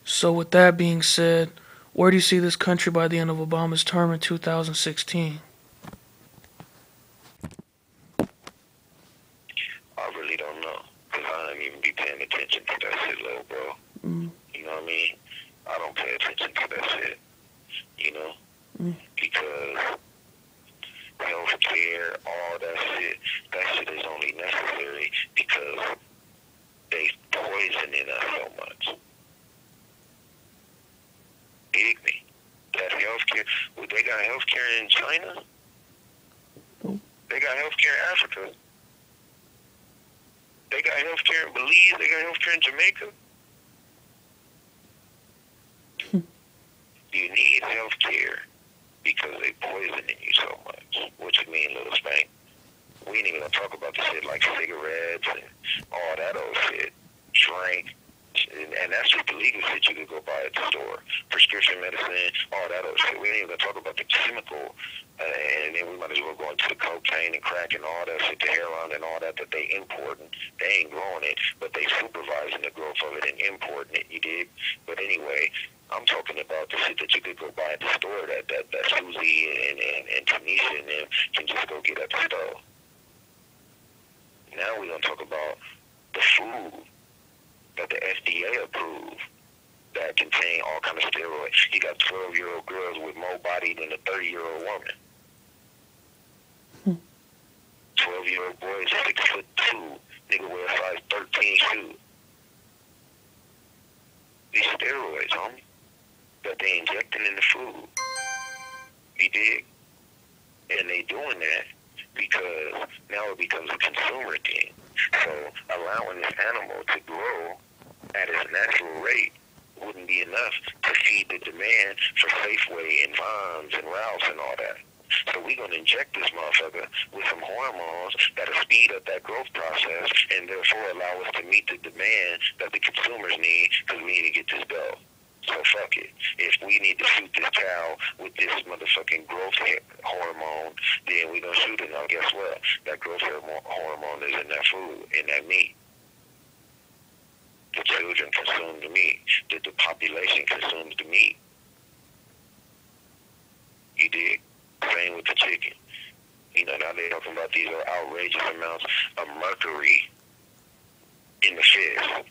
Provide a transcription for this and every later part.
So with that being said, where do you see this country by the end of Obama's term in 2016? I really don't know. Because I don't even be paying attention to that shit, little bro. Mm, You know what I mean? I don't pay attention to that shit, you know? mm, Because healthcare, all that shit is only necessary because they poisoning us so much. Dig me. That healthcare, well, they got healthcare in China. oh, They got healthcare in Africa. They got healthcare in Belize. They got healthcare in Jamaica. You need healthcare because they poisoning you so much. What you mean, Lil Spank? We ain't even gonna talk about the shit like cigarettes and all that old shit. Drink. And that's just the legal shit you could go buy at the store. Prescription medicine, all that old shit. We ain't even gonna talk about the chemical, and then we might as well go into the cocaine and crack and all that shit, the heroin and all that they importing. They ain't growing it, but they supervising the growth of it and importing it, you dig? But anyway, I'm talking about the shit that you could go buy at the store that Susie and Tanisha and them can just go get at the store. Now we're gonna talk about the food that the FDA approved that contain all kind of steroids. You got 12-year-old girls with more body than a 30-year-old woman. 12-year-old boys, 6'2", nigga wear a size 13 shoe. These steroids, homie, that they injecting in the food. You dig? And they doing that because now it becomes a consumer thing. So allowing this animal to grow at its natural rate wouldn't be enough to feed the demand for Safeway and Vons and Ralphs and all that. So we're going to inject this motherfucker with some hormones that'll speed up that growth process and therefore allow us to meet the demand that the consumers need because we need to get this dough. So fuck it. If we need to shoot this cow with this motherfucking growth hormone, then we gonna shoot it. Now guess what? That growth hormone is in that food, in that meat. The children consume the meat. The population consumes the meat. You dig? Same with the chicken. You know, now they're talking about these outrageous amounts of mercury in the fish.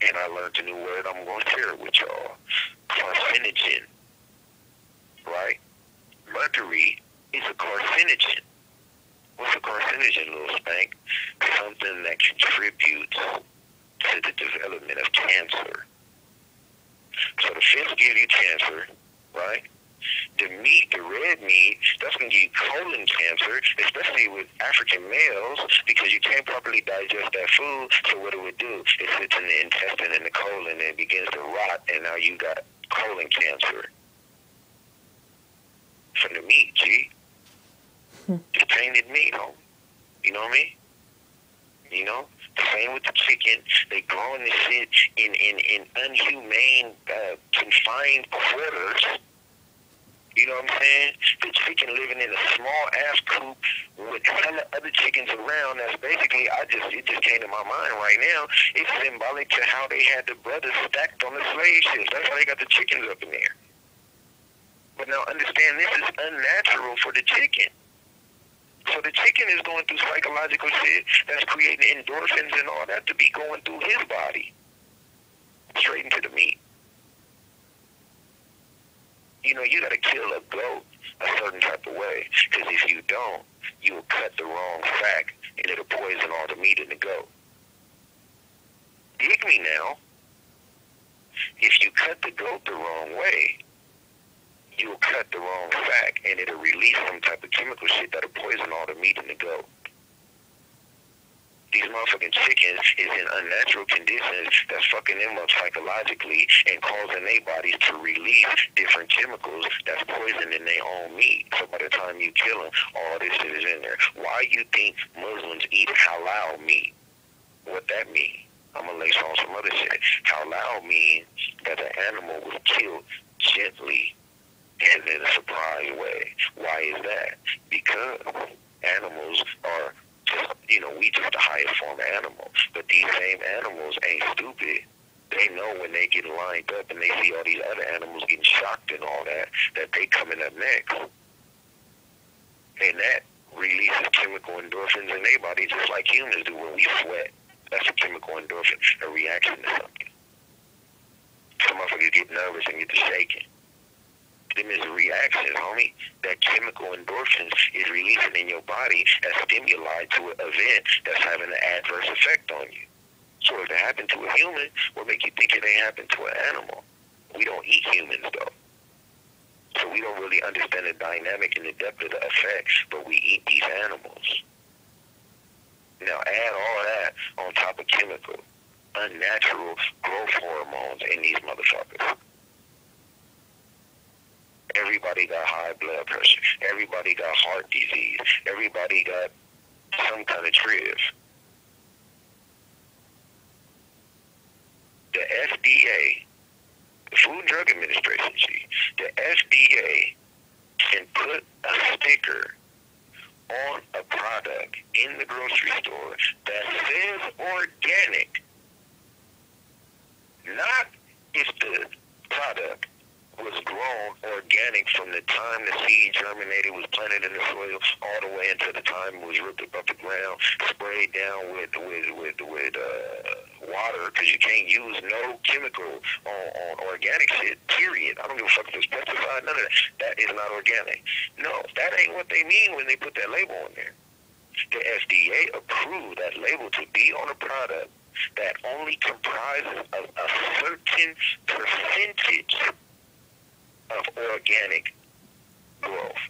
And I learned a new word I'm going to share it with y'all. Carcinogen. Right? Mercury is a carcinogen. What's a carcinogen, Lil Spank? Something that contributes to the development of cancer. So the fish give you cancer, right? The meat, the red meat, that's going to give you colon cancer, especially with African males, because you can't properly digest that food. So what it would do, it sits in the intestine and the colon and it begins to rot, and now you got colon cancer from the meat, G. It's tainted meat, homie. You know what I mean? You know? The same with the chicken. They growing this shit in unhumane, confined quarters. You know what I'm saying? The chicken living in a small ass coop with hella other chickens around. That's basically, it just came to my mind right now. It's symbolic to how they had the brothers stacked on the slave ships. That's how they got the chickens up in there. But now understand, this is unnatural for the chicken. So the chicken is going through psychological shit that's creating endorphins and all that to be going through his body. Straight into the meat. You know, you got to kill a goat a certain type of way. Because if you don't, you will cut the wrong fat and it'll poison all the meat in the goat. Dig me now. If you cut the goat the wrong way, you'll cut the wrong fat and it'll release some type of chemical shit that'll poison all the meat in the goat. These motherfucking chickens is in unnatural conditions that's fucking them up psychologically and causing their bodies to release different chemicals that's poisoning their own meat. So by the time you kill them, all this shit is in there. Why you think Muslims eat halal meat? What that mean? I'm gonna lace on some other shit. Halal means that the animal was killed gently and in a surprise way. Why is that? Because animals are, we just the highest form of animal. But these same animals ain't stupid. They know know when they get lined up and they see all these other animals getting shocked and all that, that they coming up next. And that releases chemical endorphins in their body just like humans do when we sweat. That's a chemical endorphin, a reaction to something. Some motherfuckers get nervous and get to shaking. Them is a reaction, homie. That chemical endorphins is releasing in your body as stimuli to an event that's having an adverse effect on you. So if it happened to a human, what make you think it ain't happened to an animal? We don't eat humans, though. So we don't really understand the dynamic and the depth of the effect, but we eat these animals. Now add all that on top of chemical, unnatural growth hormones in these motherfuckers. Everybody got high blood pressure. Everybody got heart disease. Everybody got some kind of trib. The FDA, the Food and Drug Administration, the FDA can put a sticker on a product in the grocery store that says organic. Not if the product was grown organic from the time the seed germinated, was planted in the soil, all the way until the time it was ripped up the ground, sprayed down with water, because you can't use no chemical on organic shit, period. I don't give a fuck if it's pesticide, none of that. That is not organic. No, that ain't what they mean when they put that label on there. The FDA approved that label to be on a product that only comprises of a certain percentage of organic growth.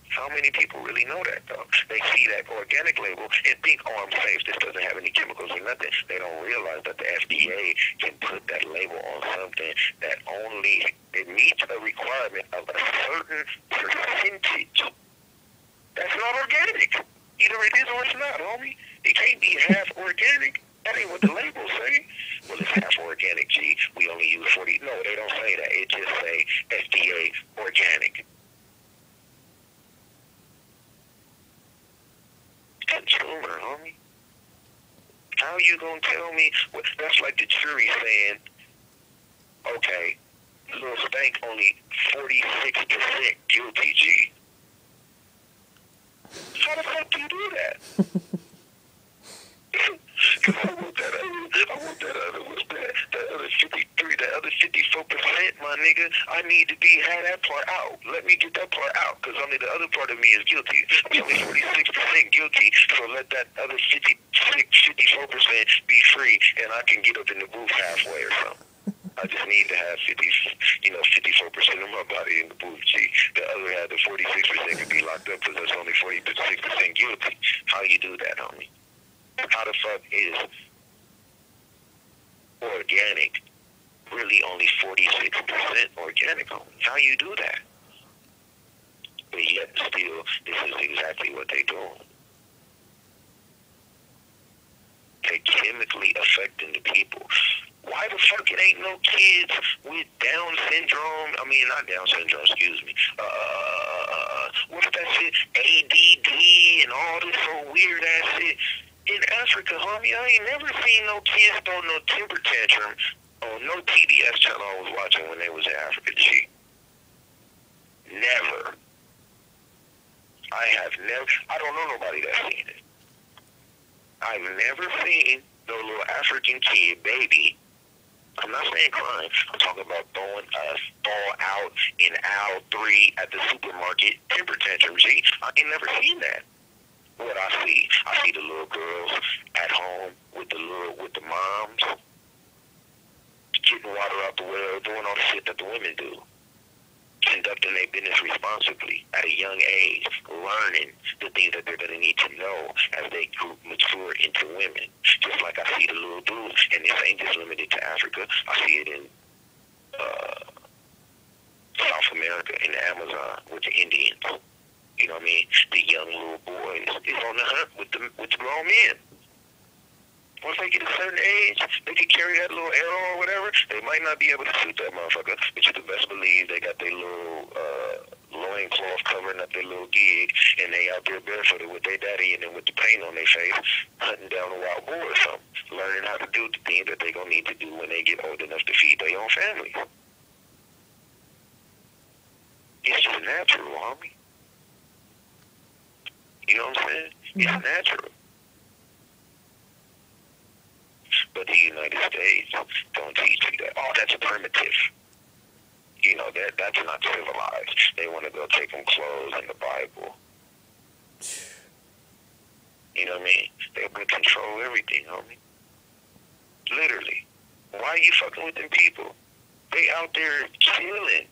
How many people really know that, though? They see that organic label and think, oh, I'm safe, this doesn't have any chemicals or nothing. They don't realize that the FDA can put that label on something that only, it meets a requirement of a certain percentage. That's not organic. Either it is or it's not, homie. It can't be half organic. That ain't what the labels say. Well, it's half organic, G. We only use 40. No, they don't say that. It just say FDA organic. Consumer, homie. How you gonna tell me? Well, that's like the jury saying, okay, Lil Spank only 46% guilty, G. How the fuck do you do that? Because I want that other, what's that? That other 53, that other 54%, my nigga. I need to have that part out. Let me get that part out, because only the other part of me is guilty. I'm only 46% guilty, so let that other 54% be free, and I can get up in the booth halfway or something. I just need to have 54% of my body in the booth. G. The other half, the 46% could be locked up because that's only 46% guilty. How you do that, homie? How the fuck is organic really only 46% organic, homie? How you do that? But yet still, this is exactly what they doing. They chemically affecting the people. Why the fuck it ain't no kids with Down syndrome? I mean, not Down syndrome, excuse me. What's that shit? ADD and all this so weird ass shit. In Africa, homie, I ain't never seen no kids throw no temper tantrum on no TBS channel I was watching when they was in Africa, G. Never. I don't know nobody that's seen it. I've never seen no little African kid, baby. I'm not saying crying. I'm talking about throwing a fall out in aisle 3 at the supermarket temper tantrum. G, I ain't never seen that. What I see the little girls at home with the moms getting water out the well, doing all the shit that the women do, conducting their business responsibly at a young age, learning the things that they're going to need to know as they mature into women. Just like I see the little dudes, and this ain't just limited to Africa. I see it in South America, in the Amazon, with the Indians. You know what I mean? The young little boys is on the hunt with the grown men. Once they get a certain age, they can carry that little arrow or whatever. They might not be able to shoot that motherfucker, but you can best believe they got their little loincloth covering up their little gig, and they out there barefooted with their daddy and then with the paint on their face, hunting down a wild boar or something, learning how to do the things that they gonna need to do when they get old enough to feed their own family. It's just natural, homie. You know what I'm saying? It's natural. But the United States don't teach you that. Oh, that's primitive. You know, that's not civilized. They want to go take them clothes in the Bible. You know what I mean? They want to control everything, homie. Literally. Why are you fucking with them people? They out there chilling.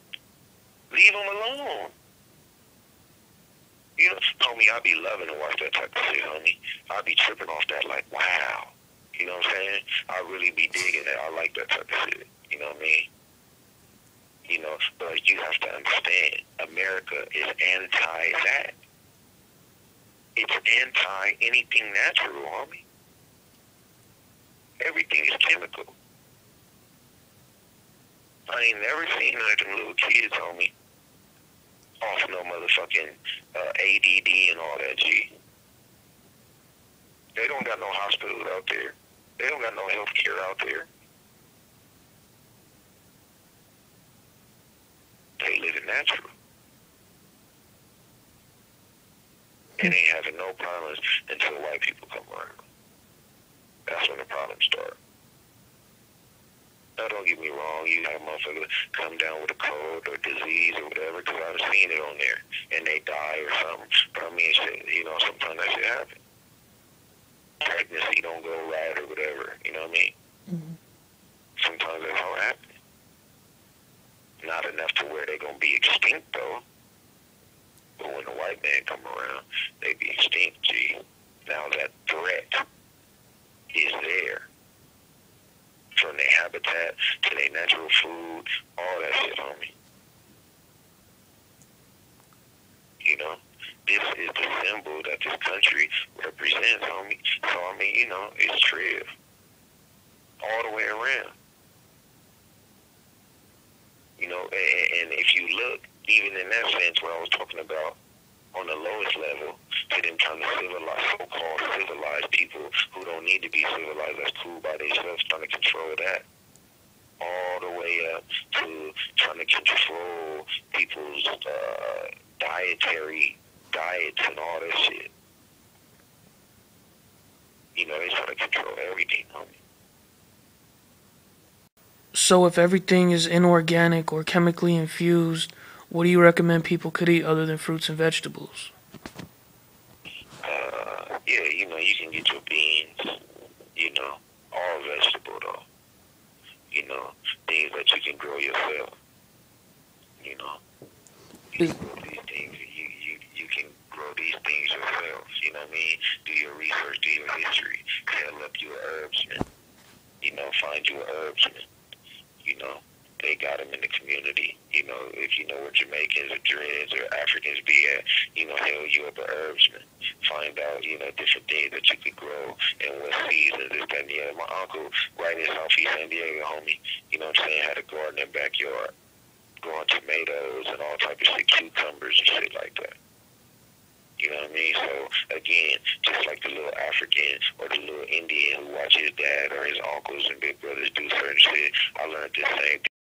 Leave them alone. You know, homie, I be loving to watch that type of shit, homie. I be tripping off that like, wow. You know what I'm saying? I really be digging it. I like that type of shit. You know what I mean? You know, but you have to understand, America is anti that. It's anti anything natural, homie. Everything is chemical. I ain't never seen none of them little kids, homie, off no motherfucking ADD and all that G. They don't got no hospitals out there. They don't got no health care out there. They live it natural. And they having no problems until white people come around. That's when the problems start. Now, don't get me wrong, you have motherfuckers come down with a cold or disease or whatever, because I've seen it on there, and they die or something. But I mean, shit, you know, sometimes that shit happen. Pregnancy don't go right or whatever, you know what I mean? Mm-hmm. Sometimes that's how it happens. Not enough to where they're going to be extinct, though. But when the white man come around, they be extinct, G. Now that threat is there. From their habitat to their natural food, all that shit, homie. You know, this is the symbol that this country represents, homie. So, I mean, you know, it's true. All the way around. You know, and if you look, even in that sense where I was talking about on the lowest level, to them trying to civilize, so-called civilized people who don't need to be civilized, that's cool by themselves, trying to control that, all the way up to trying to control people's dietary diets and all that shit. You know, they try to control everything, homie. So if everything is inorganic or chemically infused, what do you recommend people could eat other than fruits and vegetables? Yeah, you know, you can get your beans, you know, all vegetable though. You know, things that you can grow yourself. You know, you can grow these things. You can grow these things yourself. You know what I mean? Do your research, do your history, tell up your herbsman. You know, find you a herbsman. You know, they got them in the community. You know, if you know where Jamaicans or Dreads or Africans be at, you know, hell, you up a herbsman. Find out, you know, different things that you could grow and what seasons, this, that, and the other. My uncle, right in Southeast San Diego, homie, you know what I'm saying, had a garden in the backyard, growing tomatoes and all type of shit, cucumbers and shit like that. You know what I mean? So, again, just like the little African or the little Indian who watches his dad or his uncles and big brothers do certain shit, I learned the same thing.